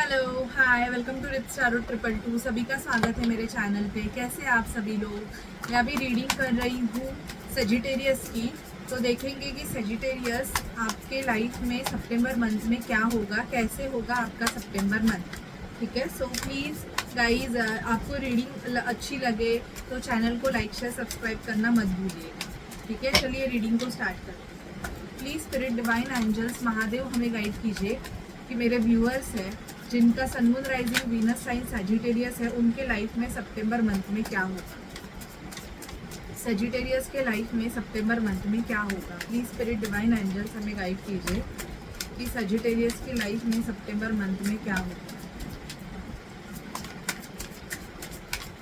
Hello hi welcome to rich स्टारो 222। सभी का स्वागत है मेरे चैनल पे। कैसे आप सभी लोग। मैं अभी रीडिंग कर रही हूँ सेजिटेरियस की। तो देखेंगे कि सेजिटेरियस आपके लाइफ में सितंबर मंथ में क्या होगा, कैसे होगा आपका सितंबर मंथ। ठीक है, सो प्लीज़ गाइज आपको रीडिंग अच्छी लगे तो चैनल को लाइक शेयर सब्सक्राइब करना मत भूलिएगा। ठीक है, चलिए रीडिंग को स्टार्ट करते हैं। Please spirit divine angels Mahadev हमें गाइड कीजिए कि मेरे व्यूअर्स हैं जिनका sun moon rising Venus sign Sagittarius है, उनके लाइफ में सितंबर मंथ में क्या होगा। सजिटेरियस के लाइफ में सितंबर मंथ में क्या होगा। प्लीज स्पिरिट डिवाइन एंजल्स हमें गाइड कीजिए कि सजिटेरियस की लाइफ में सितंबर मंथ में क्या होगा।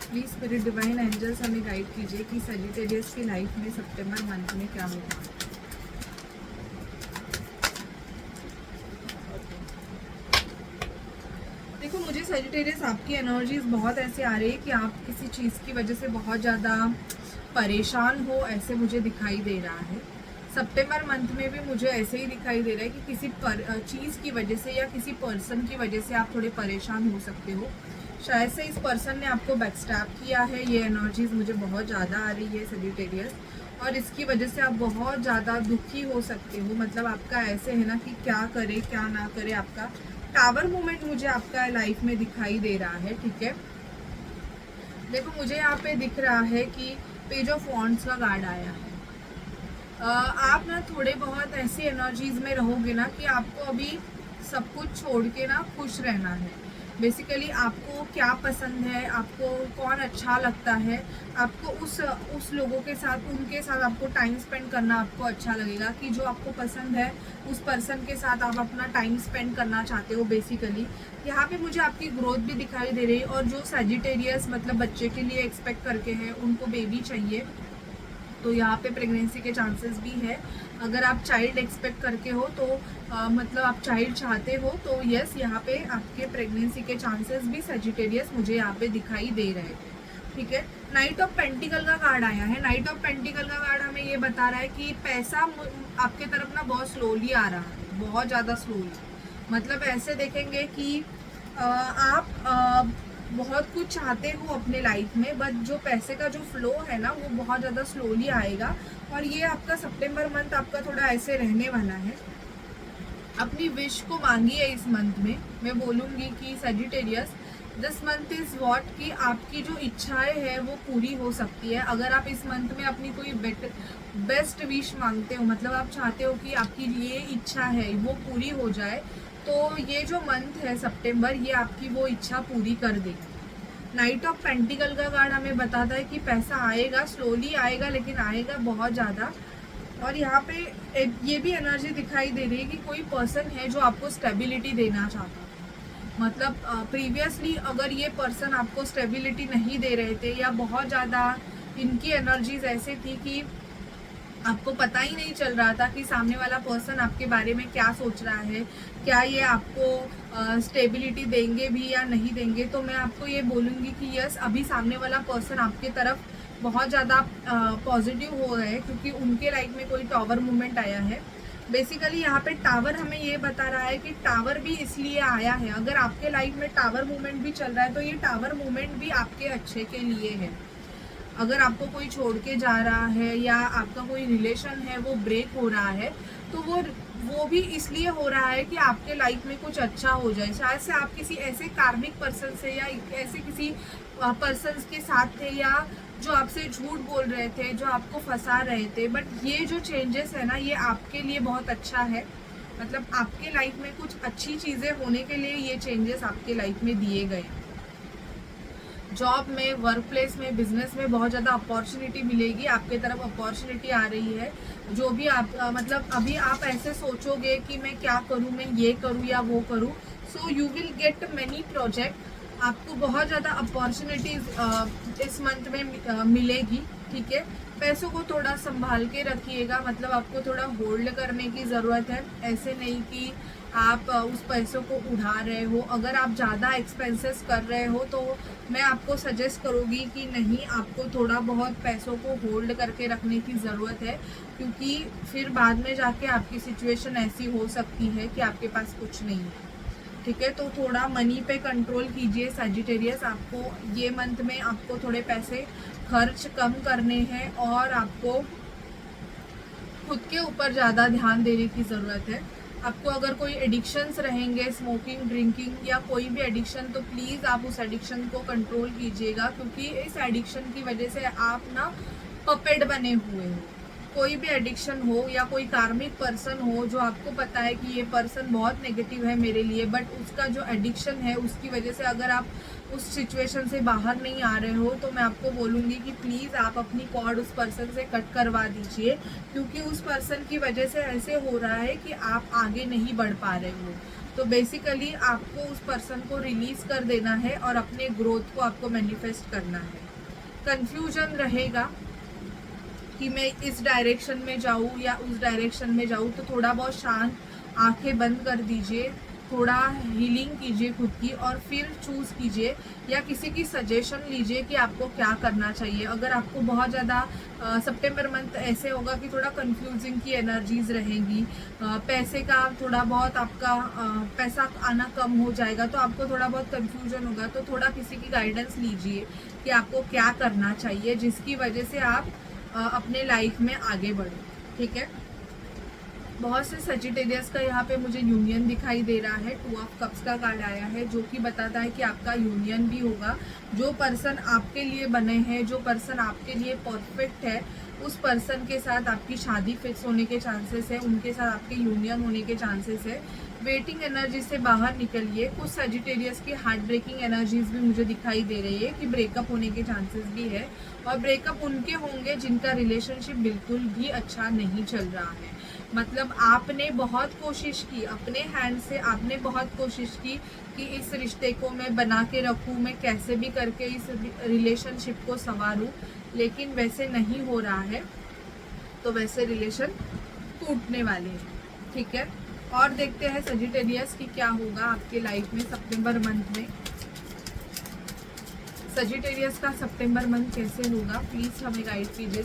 प्लीज स्पिरिट डिवाइन एंजल्स हमें गाइड कीजिए कि सजिटेरियस की लाइफ में सितंबर मंथ में क्या होगा। देखो, मुझे सजिटेरियस आपकी एनर्जीज बहुत ऐसे आ रही है कि आप किसी चीज़ की वजह से बहुत ज़्यादा परेशान हो, ऐसे मुझे दिखाई दे रहा है। सितंबर मंथ में भी मुझे ऐसे ही दिखाई दे रहा है कि किसी चीज़ की वजह से या किसी पर्सन की वजह से आप थोड़े परेशान हो सकते हो। शायद से इस पर्सन ने आपको बैकस्टैप किया है। ये एनर्जीज मुझे बहुत ज़्यादा आ रही है सजिटेरियस, और इसकी वजह से आप बहुत ज़्यादा दुखी हो सकते हो। मतलब आपका ऐसे है ना कि क्या करे क्या ना करे। आपका टावर मूवमेंट मुझे आपका लाइफ में दिखाई दे रहा है। ठीक है, देखो मुझे यहाँ पे दिख रहा है कि पेज ऑफ वॉन्ड्स का कार्ड आया है। आप ना थोड़े बहुत ऐसी एनर्जीज में रहोगे ना कि आपको अभी सब कुछ छोड़ के ना खुश रहना है। बेसिकली आपको क्या पसंद है, आपको कौन अच्छा लगता है, आपको उस लोगों के साथ, उनके साथ आपको टाइम स्पेंड करना आपको अच्छा लगेगा। कि जो आपको पसंद है उस पर्सन के साथ आप अपना टाइम स्पेंड करना चाहते हो। बेसिकली यहाँ पे मुझे आपकी ग्रोथ भी दिखाई दे रही है। और जो सजिटेरियस मतलब बच्चे के लिए एक्सपेक्ट करके हैं, उनको बेबी चाहिए, तो यहाँ पे प्रेगनेंसी के चांसेस भी है। अगर आप चाइल्ड एक्सपेक्ट करके हो तो मतलब आप चाइल्ड चाहते हो तो यस, यहाँ पे आपके प्रेगनेंसी के चांसेस भी सजिटेरियस मुझे यहाँ पे दिखाई दे रहे हैं। ठीक है, नाइट ऑफ पेंटिकल का कार्ड आया है। नाइट ऑफ पेंटिकल का कार्ड हमें ये बता रहा है कि पैसा आपके तरफ ना बहुत स्लोली आ रहा है, बहुत ज़्यादा स्लोली। मतलब ऐसे देखेंगे कि आप बहुत कुछ चाहते हो अपने लाइफ में, बट जो पैसे का जो फ्लो है ना वो बहुत ज़्यादा स्लोली आएगा। और ये आपका सितंबर मंथ आपका थोड़ा ऐसे रहने वाला है। अपनी विश को मांगिए इस मंथ में। मैं बोलूँगी कि Sagittarius this month is what कि आपकी जो इच्छाएं है वो पूरी हो सकती है। अगर आप इस मंथ में अपनी कोई बेस्ट विश मांगते हो, मतलब आप चाहते हो कि आपकी ये इच्छा है वो पूरी हो जाए, तो ये जो मंथ है सितंबर, ये आपकी वो इच्छा पूरी कर देगी। नाइट ऑफ पेंटिकल का कार्ड हमें बताता है कि पैसा आएगा, स्लोली आएगा, लेकिन आएगा बहुत ज़्यादा। और यहाँ पे ये भी एनर्जी दिखाई दे रही है कि कोई पर्सन है जो आपको स्टेबिलिटी देना चाहता है। मतलब प्रीवियसली अगर ये पर्सन आपको स्टेबिलिटी नहीं दे रहे थे, या बहुत ज़्यादा इनकी एनर्जीज ऐसे थी कि आपको पता ही नहीं चल रहा था कि सामने वाला पर्सन आपके बारे में क्या सोच रहा है, क्या ये आपको स्टेबिलिटी देंगे भी या नहीं देंगे, तो मैं आपको ये बोलूँगी कि यस, अभी सामने वाला पर्सन आपके तरफ बहुत ज़्यादा पॉजिटिव हो रहा है, क्योंकि उनके लाइफ में कोई टावर मूवमेंट आया है। बेसिकली यहाँ पे टावर हमें ये बता रहा है कि टावर भी इसलिए आया है, अगर आपके लाइफ में टावर मूवमेंट भी चल रहा है तो ये टावर मूवमेंट भी आपके अच्छे के लिए है। अगर आपको कोई छोड़ के जा रहा है या आपका कोई रिलेशन है वो ब्रेक हो रहा है, तो वो भी इसलिए हो रहा है कि आपके लाइफ में कुछ अच्छा हो जाए। शायद से आप किसी ऐसे कार्मिक पर्सन से या ऐसे किसी पर्सन के साथ थे, या जो आपसे झूठ बोल रहे थे, जो आपको फंसा रहे थे। बट ये जो चेंजेस है ना, ये आपके लिए बहुत अच्छा है। मतलब आपके लाइफ में कुछ अच्छी चीज़ें होने के लिए ये चेंजेस आपके लाइफ में दिए गए। जॉब में, वर्क प्लेस में, बिजनेस में बहुत ज़्यादा अपॉर्चुनिटी मिलेगी, आपके तरफ अपॉर्चुनिटी आ रही है। जो भी आप मतलब अभी आप ऐसे सोचोगे कि मैं क्या करूँ, मैं ये करूँ या वो करूँ, so you will get many project. आपको बहुत ज़्यादा अपॉर्चुनिटीज़ इस मंथ में मिलेगी। ठीक है, पैसों को थोड़ा संभाल के रखिएगा। मतलब आपको थोड़ा होल्ड करने की ज़रूरत है। ऐसे नहीं कि आप उस पैसों को उड़ा रहे हो। अगर आप ज़्यादा एक्सपेंसेस कर रहे हो तो मैं आपको सजेस्ट करूँगी कि नहीं, आपको थोड़ा बहुत पैसों को होल्ड करके रखने की ज़रूरत है, क्योंकि फिर बाद में जाके आपकी सिचुएशन ऐसी हो सकती है कि आपके पास कुछ नहीं है। ठीक है। तो थोड़ा मनी पे कंट्रोल कीजिए सजिटेरियस। आपको ये मंथ में आपको थोड़े पैसे खर्च कम करने हैं और आपको खुद के ऊपर ज़्यादा ध्यान देने की ज़रूरत है। आपको अगर कोई एडिक्शंस रहेंगे, स्मोकिंग, ड्रिंकिंग या कोई भी एडिक्शन, तो प्लीज़ आप उस एडिक्शन को कंट्रोल कीजिएगा, क्योंकि इस एडिक्शन की वजह से आप ना पपेट बने हुए हो। कोई भी एडिक्शन हो या कोई कार्मिक पर्सन हो जो आपको पता है कि ये पर्सन बहुत नेगेटिव है मेरे लिए, बट उसका जो एडिक्शन है उसकी वजह से अगर आप उस सिचुएशन से बाहर नहीं आ रहे हो, तो मैं आपको बोलूँगी कि प्लीज़ आप अपनी कॉर्ड उस पर्सन से कट करवा दीजिए, क्योंकि उस पर्सन की वजह से ऐसे हो रहा है कि आप आगे नहीं बढ़ पा रहे हो। तो बेसिकली आपको उस पर्सन को रिलीज़ कर देना है और अपने ग्रोथ को आपको मैनिफेस्ट करना है। कन्फ्यूजन रहेगा कि मैं इस डायरेक्शन में जाऊँ या उस डायरेक्शन में जाऊँ, तो थोड़ा बहुत शांत आंखें बंद कर दीजिए, थोड़ा हीलिंग कीजिए खुद की और फिर चूज़ कीजिए या किसी की सजेशन लीजिए कि आपको क्या करना चाहिए। अगर आपको बहुत ज़्यादा सितंबर मंथ ऐसे होगा कि थोड़ा कंफ्यूजिंग की एनर्जीज रहेंगी, पैसे का थोड़ा बहुत आपका पैसा आना कम हो जाएगा, तो आपको थोड़ा बहुत कंफ्यूजन होगा, तो थोड़ा किसी की गाइडेंस लीजिए कि आपको क्या करना चाहिए, जिसकी वजह से आप अपने लाइफ में आगे बढ़ो। ठीक है। बहुत से सजिटेरियस का यहाँ पे मुझे यूनियन दिखाई दे रहा है। 2 ऑफ कप्स का कार्ड आया है जो कि बताता है कि आपका यूनियन भी होगा। जो पर्सन आपके लिए बने हैं, जो पर्सन आपके लिए परफेक्ट है, उस पर्सन के साथ आपकी शादी फिक्स होने के चांसेस है, उनके साथ आपके यूनियन होने के चांसेस है। वेटिंग एनर्जी से बाहर निकलिए। कुछ सजिटेरियस की हार्ट ब्रेकिंग एनर्जीज भी मुझे दिखाई दे रही है कि ब्रेकअप होने के चांसेस भी है, और ब्रेकअप उनके होंगे जिनका रिलेशनशिप बिल्कुल भी अच्छा नहीं चल रहा है। मतलब आपने बहुत कोशिश की, अपने हैंड से आपने बहुत कोशिश की कि इस रिश्ते को मैं बना के रखूँ, मैं कैसे भी करके इस रिलेशनशिप को संवारूँ, लेकिन वैसे नहीं हो रहा है, तो वैसे रिलेशन टूटने वाले हैं। ठीक है। और देखते हैं सजिटेरियस की क्या होगा आपके लाइफ में सितंबर मंथ में। सजिटेरियस का सितंबर मंथ कैसे होगा, प्लीज़ हमें गाइड कीजिए।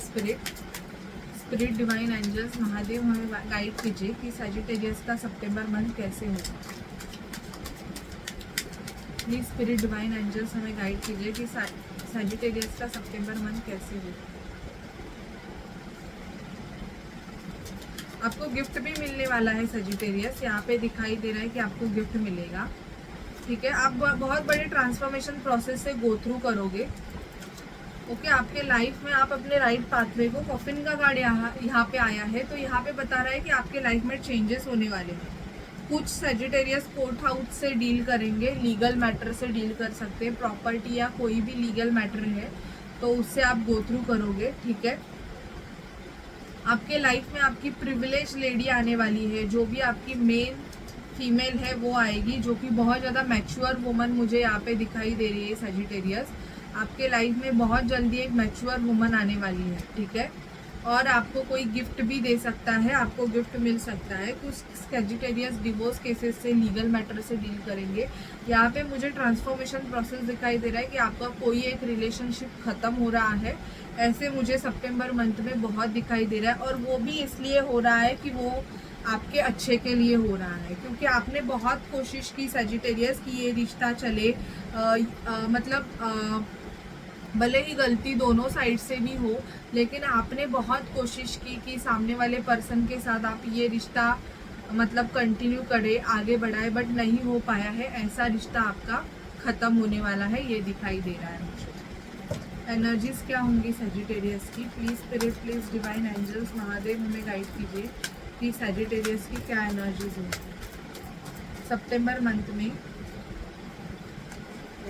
स्पिरिट डिवाइन एंजल्स महादेव हमें गाइड कीजिए कि सजिटेरियस का सितंबर मंथ कैसे होगा। प्लीज स्पिरिट डिवाइन एंजल्स हमें गाइड कीजिए कि सजिटेरियस का सितंबर मंथ कैसे होगा। आपको गिफ्ट भी मिलने वाला है सजिटेरियस, यहाँ पे दिखाई दे रहा है कि आपको गिफ्ट मिलेगा। ठीक है। आप बहुत बड़े ट्रांसफॉर्मेशन प्रोसेस से गो थ्रू करोगे। ओके। आपके लाइफ में आप अपने राइट पाथवे को, कॉफिन का कार्ड यहाँ पे आया है, तो यहाँ पे बता रहा है कि आपके लाइफ में चेंजेस होने वाले हैं। कुछ सजिटेरियस कोर्ट हाउस से डील करेंगे, लीगल मैटर से डील कर सकते हैं, प्रॉपर्टी या कोई भी लीगल मैटर है तो उससे आप गो थ्रू करोगे। ठीक है। आपके लाइफ में आपकी प्रिविलेज लेडी आने वाली है, जो भी आपकी मेन फीमेल है वो आएगी, जो कि बहुत ज़्यादा मैच्योर वुमन मुझे यहाँ पे दिखाई दे रही है सजिटेरियस। आपके लाइफ में बहुत जल्दी एक मैच्योर वुमन आने वाली है। ठीक है। और आपको कोई गिफ्ट भी दे सकता है, आपको गिफ्ट मिल सकता है। कुछ सजिटेरियस डिवोर्स केसेस से, लीगल मैटर से डील करेंगे। यहाँ पे मुझे ट्रांसफॉर्मेशन प्रोसेस दिखाई दे रहा है कि आपका कोई एक रिलेशनशिप ख़त्म हो रहा है, ऐसे मुझे सितंबर मंथ में बहुत दिखाई दे रहा है। और वो भी इसलिए हो रहा है कि वो आपके अच्छे के लिए हो रहा है, क्योंकि आपने बहुत कोशिश की सजिटेरियस कि ये रिश्ता चले। भले ही गलती दोनों साइड से भी हो, लेकिन आपने बहुत कोशिश की कि सामने वाले पर्सन के साथ आप ये रिश्ता कंटिन्यू करें, आगे बढ़ाए, बट नहीं हो पाया है। ऐसा रिश्ता आपका ख़त्म होने वाला है, ये दिखाई दे रहा है मुझे। एनर्जीज क्या होंगी सजिटेरियस की, please spirit, please divine angels Mahadev हमें गाइड कीजिए कि सजिटेरियस की क्या एनर्जीज होंगी सितंबर मंथ में।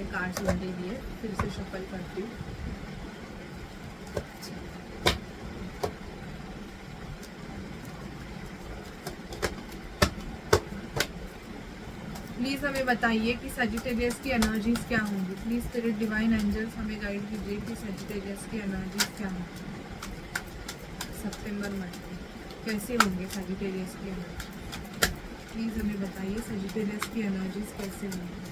कार्ड्स लगे दिए, फिर से शफल करती हूँ। प्लीज़ हमें बताइए कि सजिटेरियस की एनर्जीज क्या होंगी। प्लीज़ स्पिरिट डिवाइन एंजल्स हमें गाइड कीजिए कि सजिटेरियस की एनर्जीज क्या होंगी सितंबर मंथ में, कैसे होंगे सजिटेरियस की एनर्जी। प्लीज़ हमें बताइए सजिटेरियस की एनर्जीज कैसे होंगी।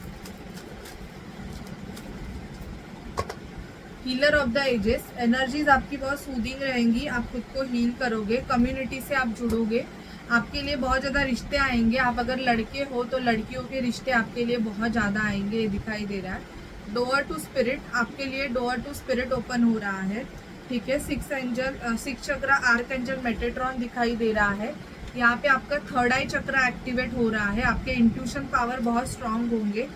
Healer of the ages, energies आपकी बहुत सूदिंग रहेंगी, आप खुद को हील करोगे, कम्युनिटी से आप जुड़ोगे, आपके लिए बहुत ज़्यादा रिश्ते आएंगे। आप अगर लड़के हो तो लड़कियों के रिश्ते आपके लिए बहुत ज़्यादा आएंगे, ये दिखाई दे रहा है। डोअर टू स्पिरिट, आपके लिए डोअर टू स्पिरिट ओपन हो रहा है, ठीक है। सिक्स चक्रा आर्क एंजल मेटेट्रॉन दिखाई दे रहा है। यहाँ पे आपका थर्ड आई चक्रा एक्टिवेट हो रहा है। आपके इंट्यूशन पावर बहुत स्ट्रांग होंगे।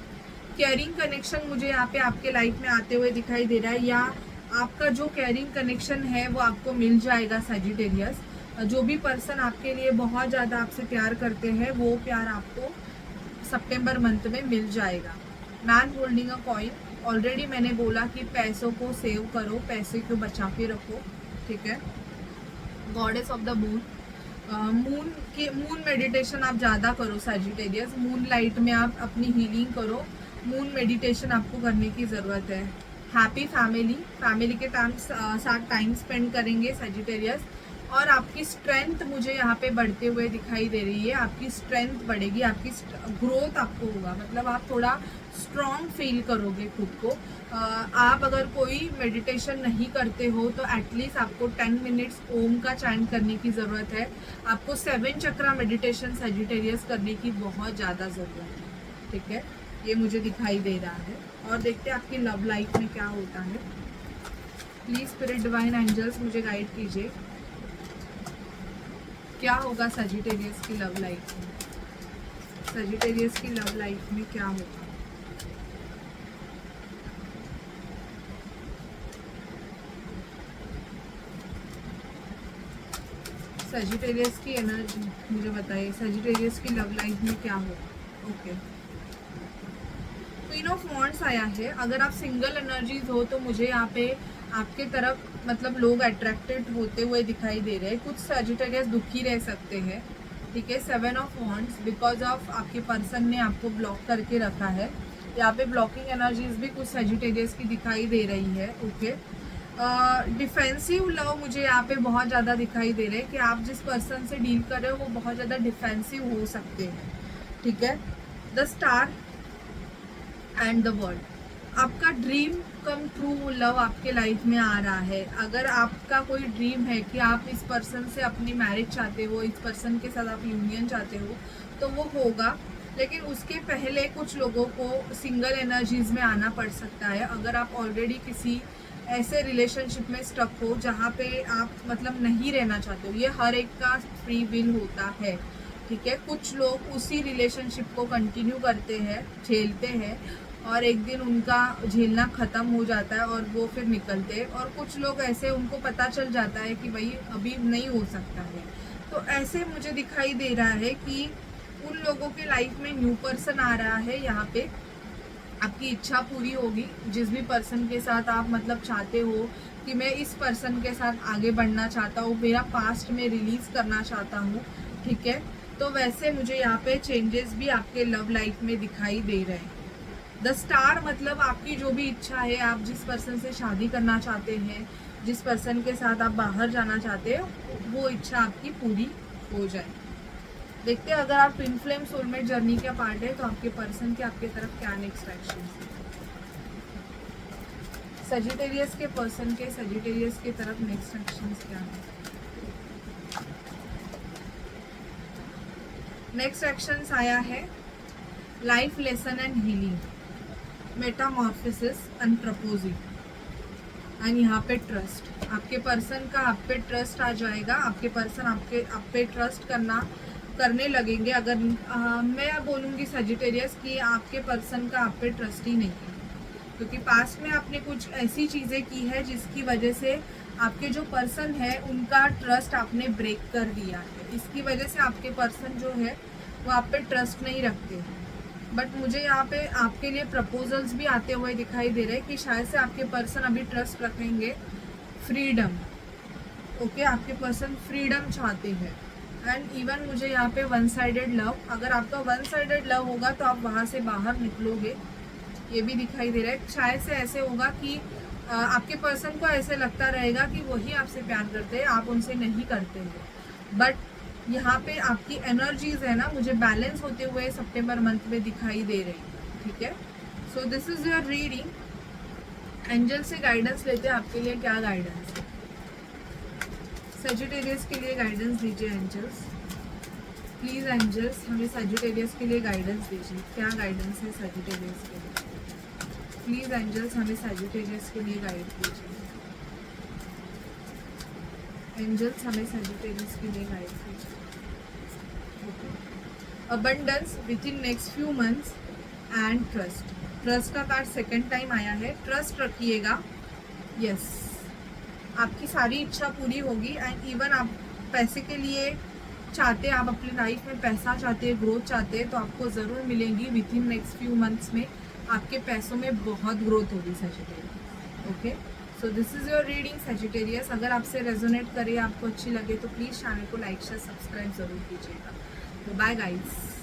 केयरिंग कनेक्शन मुझे यहाँ पे आपके लाइफ में आते हुए दिखाई दे रहा है, या आपका जो केयरिंग कनेक्शन है वो आपको मिल जाएगा सजिटेरियस। जो भी पर्सन आपके लिए बहुत ज़्यादा आपसे प्यार करते हैं वो प्यार आपको सितंबर मंथ में मिल जाएगा। Man holding a coin, already मैंने बोला कि पैसों को सेव करो, पैसे को बचा के रखो, ठीक है। Goddess of the moon, moon meditation आप ज़्यादा करो सजिटेरियस। मून लाइट में आप अपनी हीलिंग करो, मून मेडिटेशन आपको करने की ज़रूरत है। हैप्पी फैमिली, फैमिली के साथ टाइम स्पेंड करेंगे सजिटेरियस। और आपकी स्ट्रेंथ मुझे यहाँ पे बढ़ते हुए दिखाई दे रही है। आपकी स्ट्रेंथ बढ़ेगी, आपकी ग्रोथ आपको होगा, मतलब आप थोड़ा स्ट्रॉन्ग फील करोगे खुद को। आप अगर कोई मेडिटेशन नहीं करते हो तो एटलीस्ट आपको 10 मिनट्स ओम का चैंट करने की ज़रूरत है। आपको 7 चक्रा मेडिटेशन सजिटेरियस करने की बहुत ज़्यादा ज़रूरत है, ठीक है। ये मुझे दिखाई दे रहा है। और देखते हैं आपकी लव लाइफ में क्या होता है। प्लीज़ स्पिरिट डिवाइन एंजल्स मुझे गाइड कीजिए, क्या होगा सजिटेरियस की लव लाइफ में। सजिटेरियस की लव लाइफ में क्या होगा। सजिटेरियस की एनर्जी मुझे बताइए, सजिटेरियस की लव लाइफ में क्या होगा। ओके, क्वीन ऑफ वॉन्ड्स आया है। अगर आप सिंगल एनर्जीज हो तो मुझे यहाँ पे आपके तरफ मतलब लोग अट्रैक्टेड होते हुए दिखाई दे रहे हैं। कुछ सजिटेरियस दुखी रह सकते हैं, ठीक है। 7 ऑफ वॉन्ड्स, बिकॉज ऑफ आपके पर्सन ने आपको ब्लॉक करके रखा है। यहाँ पे ब्लॉकिंग एनर्जीज भी कुछ सजिटेरियस की दिखाई दे रही है, ओके। डिफेंसिव लव मुझे यहाँ पे बहुत ज़्यादा दिखाई दे रहे हैं कि आप जिस पर्सन से डील कर रहे हो वो बहुत ज़्यादा डिफेंसिव हो सकते हैं, ठीक है। The star and the world, आपका ड्रीम कम ट्रू लव आपके लाइफ में आ रहा है। अगर आपका कोई ड्रीम है कि आप इस पर्सन से अपनी मैरिज चाहते हो, इस पर्सन के साथ आप यूनियन चाहते हो, तो वो होगा। लेकिन उसके पहले कुछ लोगों को सिंगल एनर्जीज में आना पड़ सकता है। अगर आप ऑलरेडी किसी ऐसे रिलेशनशिप में स्टक हो जहाँ पे आप मतलब नहीं रहना चाहते हो, ये हर एक का फ्री विल होता है, ठीक है। कुछ लोग उसी रिलेशनशिप को कंटिन्यू करते हैं, झेलते हैं, और एक दिन उनका झेलना ख़त्म हो जाता है और वो फिर निकलते हैं। और कुछ लोग ऐसे उनको पता चल जाता है कि भाई अभी नहीं हो सकता है। तो ऐसे मुझे दिखाई दे रहा है कि उन लोगों के लाइफ में न्यू पर्सन आ रहा है। यहाँ पे आपकी इच्छा पूरी होगी, जिस भी पर्सन के साथ आप मतलब चाहते हो कि मैं इस पर्सन के साथ आगे बढ़ना चाहता हूँ, मेरा पास्ट में रिलीज़ करना चाहता हूँ, ठीक है। तो वैसे मुझे यहाँ पे चेंजेस भी आपके लव लाइफ में दिखाई दे रहे हैं। द स्टार मतलब आपकी जो भी इच्छा है, आप जिस पर्सन से शादी करना चाहते हैं, जिस पर्सन के साथ आप बाहर जाना चाहते हो, वो इच्छा आपकी पूरी हो जाए। देखते हैं अगर आप ट्विन फ्लेम सोलमेट जर्नी का पार्ट है तो आपके पर्सन के आपके तरफ क्या नेक्स्ट एक्शन है। सजिटेरियस के पर्सन के सजिटेरियस की तरफ नेक्स्ट एक्शन क्या है। नेक्स्ट एक्शन आया है life lesson and healing, Metamorphosis and proposing, and यहाँ पे ट्रस्ट। आपके पर्सन का आप पे ट्रस्ट आ जाएगा। आपके पर्सन आप पे ट्रस्ट करने लगेंगे। अगर मैं बोलूँगी सजिटेरियस कि आपके पर्सन का आप पे ट्रस्ट ही नहीं है, क्योंकि पास्ट में आपने कुछ ऐसी चीज़ें की है जिसकी वजह से आपके जो पर्सन है उनका ट्रस्ट आपने ब्रेक कर दिया है। इसकी वजह से आपके पर्सन जो है वो आप पे ट्रस्ट नहीं रखते हैं। बट मुझे यहाँ पे आपके लिए प्रपोजल्स भी आते हुए दिखाई दे रहे हैं कि शायद से आपके पर्सन अभी ट्रस्ट रखेंगे। फ्रीडम, ओके, आपके पर्सन फ्रीडम चाहते हैं। एंड इवन मुझे यहाँ पे वन साइडेड लव, अगर आपका वन साइडेड लव होगा तो आप वहाँ से बाहर निकलोगे, ये भी दिखाई दे रहा है। शायद से ऐसे होगा कि आपके पर्सन को ऐसे लगता रहेगा कि वही आपसे प्यार करते हैं, आप उनसे नहीं करते हैं। बट यहाँ पे आपकी एनर्जीज है ना, मुझे बैलेंस होते हुए सितंबर मंथ में दिखाई दे रही है, ठीक है। So this is your reading. Angel से गाइडेंस लेते हैं, आपके लिए क्या गाइडेंस है। सजिटेरियस के लिए गाइडेंस दीजिए एंजल्स। प्लीज़ एंजल्स हमें सजिटेरियस के लिए गाइडेंस दीजिए, क्या गाइडेंस है सजिटेरियस के लिए। प्लीज़ एंजल्स हमें सजिटेरियस के लिए गाइड कीजिए। एंजल्स हमें सजिटेरियस के लिए गाइड कीजिए। Abundance with in next few months and trust. Trust का कार्ड सेकंड टाइम आया है, ट्रस्ट रखिएगा। यस, आपकी सारी इच्छा पूरी होगी एंड इवन आप पैसे के लिए चाहते हैं, आप अपनी लाइफ में पैसा चाहते हैं, ग्रोथ चाहते हैं, तो आपको ज़रूर मिलेंगी with in next few months में। आपके पैसों में बहुत ग्रोथ होगी Sagittarius. Okay, so this is your reading Sagittarius. अगर आपसे रेजोनेट करे, आपको अच्छी लगे, तो प्लीज़ चैनल को लाइक शेयर सब्सक्राइब ज़रूर कीजिएगा। तो बाय गाइस।